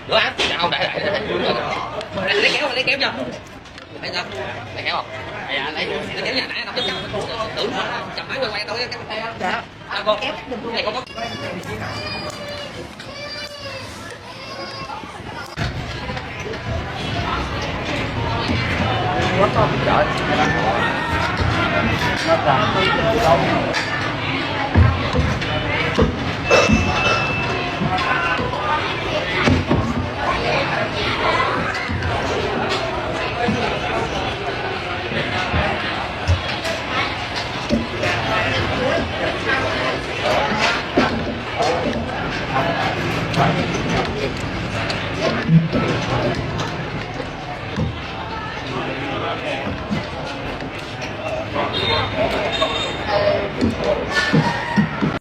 Được anh, không để lấy kéo cho. Lấy sao? Lấy kéo không? Dạ lấy kéo nhà nãy nó chấp tưởng chậm máy quay tôi cái. Dạ. À con kéo này con có. Quá to cái chợ. Nó làm Thank you.